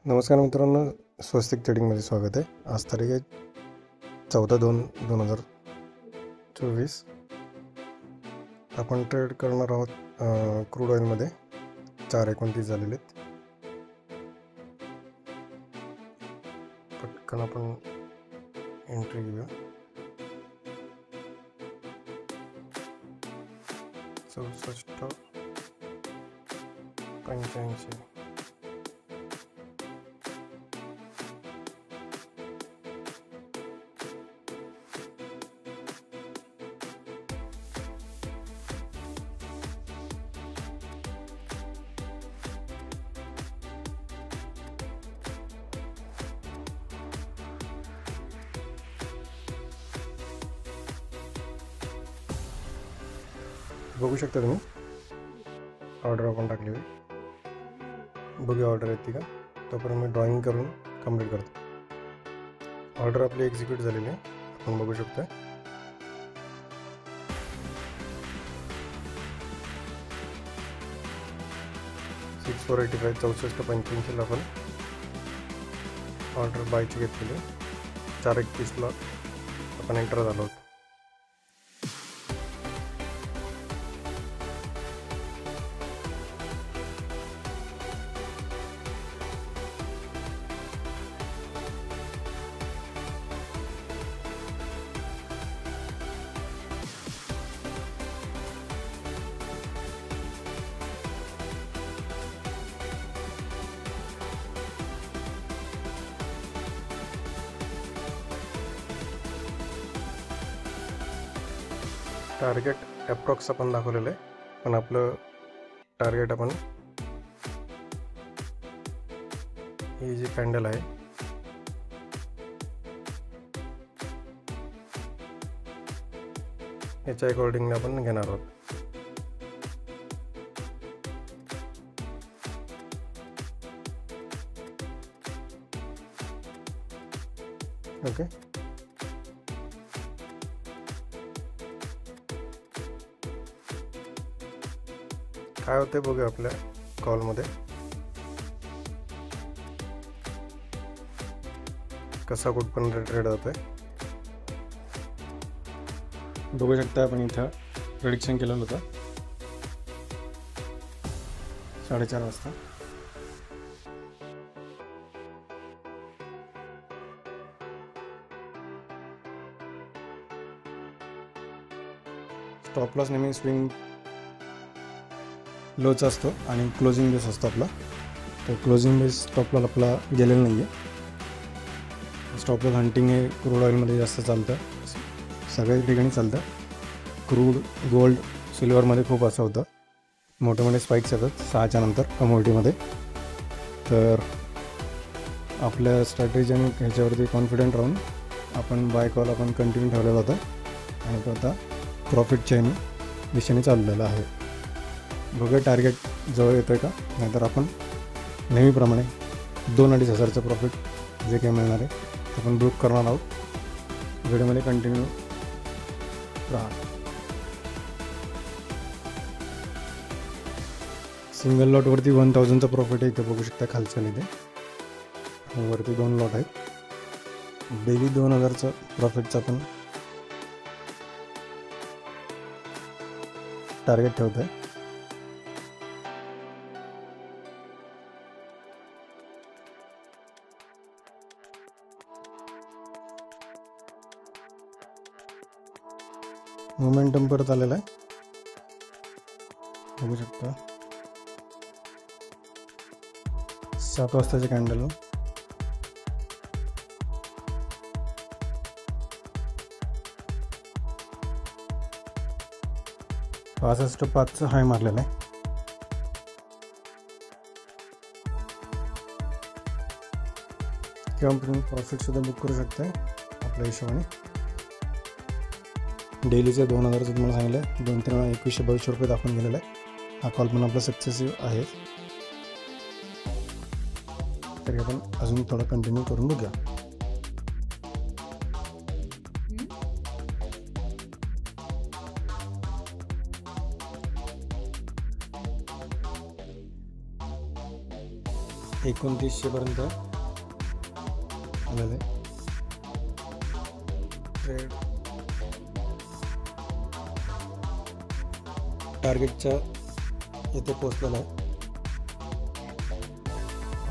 नमस्कार मित्रांनो, स्वस्तिक ट्रेडिंगमध्ये स्वागत आहे. आज तारीख आहे 14/2/2024. आपण ट्रेड करणार आहोत क्रूड ऑइलमध्ये. 4:29 झालेले आहेत. पटकन आपण एंट्री घेऊया. 64.85. बघू शकता तुम्ही ऑर्डर आपण टाकली होती. बघूया ऑर्डर येते का. तोपर्यंत मी ड्रॉइंग करून कंप्लीट करतो. ऑर्डर आपली एक्झिक्यूट झालेली आहे, आपण बघू शकतो. 6485 64.85 आपण ऑर्डर बायची घेतलेली. 4:31 आपण एंटर झालो होतो. टार्गेट अप्रॉक्स आपण दाखवलेलं आहे, पण आपलं टार्गेट आपण ही जी कॅन्डल आहे याच्या अकॉर्डिंगने आपण घेणार आहोत. ओके, काय होते बघूया आपल्या कॉलमध्ये. कसा कुठपर्यंत ट्रेड होतोय बघू शकता. आपण इथं प्रेडिक्शन केलेलं होतं 4:30 वाजता. स्टॉप लॉस नेहमी स्विंग लोचा असतो आणि क्लोजिंग बेस असतो आपला. तर क्लोजिंग बेस स्टॉप लॉस आपला गेलेला नाही आहे. स्टॉप लॉस हंटिंग हे क्रूड ऑइलमध्ये जास्त चालतं, सगळ्याच ठिकाणी चालतं. क्रूड, गोल्ड, सिल्वरमध्ये खूप असं होतं, मोठे मोठे स्पाइक्स येतात 6च्या नंतर कमोडिटीमध्ये. तर आपल्या स्ट्रॅटेजी आणि ह्याच्यावरती कॉन्फिडंट राहून आपण बाय कॉल आपण कंटिन्यू ठेवलेला होता आणि तो आता प्रॉफिटच्या दिशेने चाललेला आहे. बघूया टार्गेट जवळ येतो आहे का, नाहीतर आपण नेहमीप्रमाणे 2-2.5 हजारचं प्रॉफिट जे काही मिळणार आहे ते आपण बुक करणार आहोत. व्हिडिओमध्ये कंटिन्यू राहा. सिंगल लॉटवरती 1000चं प्रॉफिट आहे, इथं बघू शकता खालच्या इथे. वरती 2 लॉट आहेत. डेली 2000चं प्रॉफिटचं आपण टार्गेट ठेवतो आहे. मोमेंटम परत आलेला आहे, बघू शकता. 7 वाजताचे कॅन्डल. $65.5 हाय मारलेला आहे. किंवा तुम्ही प्रॉफिट सुद्धा बुक करू शकता आपल्या हिशोबाने. डेलीचे 2000चं तुम्हाला सांगितलं, 2-3 वेळा 2122 रुपये दाखवून गेलेला आहे. हा कॉल पण आपला सक्सेसिव्ह आहे. तरी आपण अजून थोडं कंटिन्यू करून बघूया. 2900पर्यंत आलेलं आहे. ट्रेड टार्गेटच्या इथे पोचलेला आहे.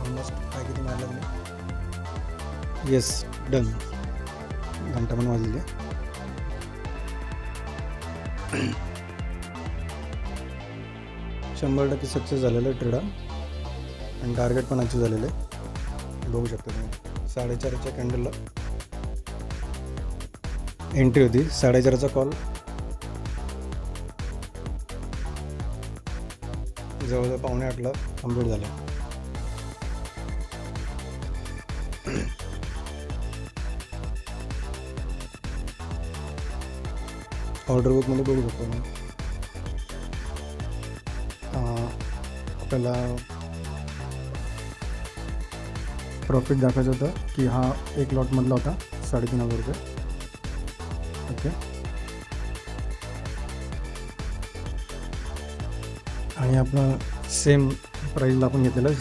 ऑलमोस्ट काय किती मारलं मी. Yes, done. घंटा पण वाजलेली आहे. 100% सक्सेस झालेलं आहे ट्रेड आणि टार्गेट पण अचीव झालेलं आहे. बघू शकता तुम्ही 4:30च्या कॅन्डलला एंट्री होती. 4:30चा कॉल जवळजवळ 7:45ला कंप्लीट झाला. ऑर्डर बुकमध्ये बघू शकतो मी. आपल्याला प्रॉफिट दाखवायचं होतं की हा एक लॉटमधला होता 3,500 रुपये. ओके, आणि आपण सेम प्राईजला आपण घेतलेलं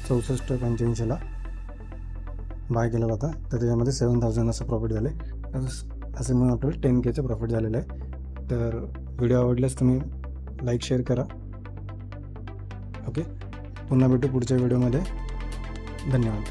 64.85ला बाय केलेला होता. तर त्याच्यामध्ये 7,000 असं प्रॉफिट झाले. असं म्हणून आपल्याला 10Kचं प्रॉफिट झालेलं आहे. तर व्हिडिओ आवडल्यास तुम्ही लाईक शेअर करा. ओके, पुन्हा भेटू पुढच्या व्हिडिओमध्ये. धन्यवाद.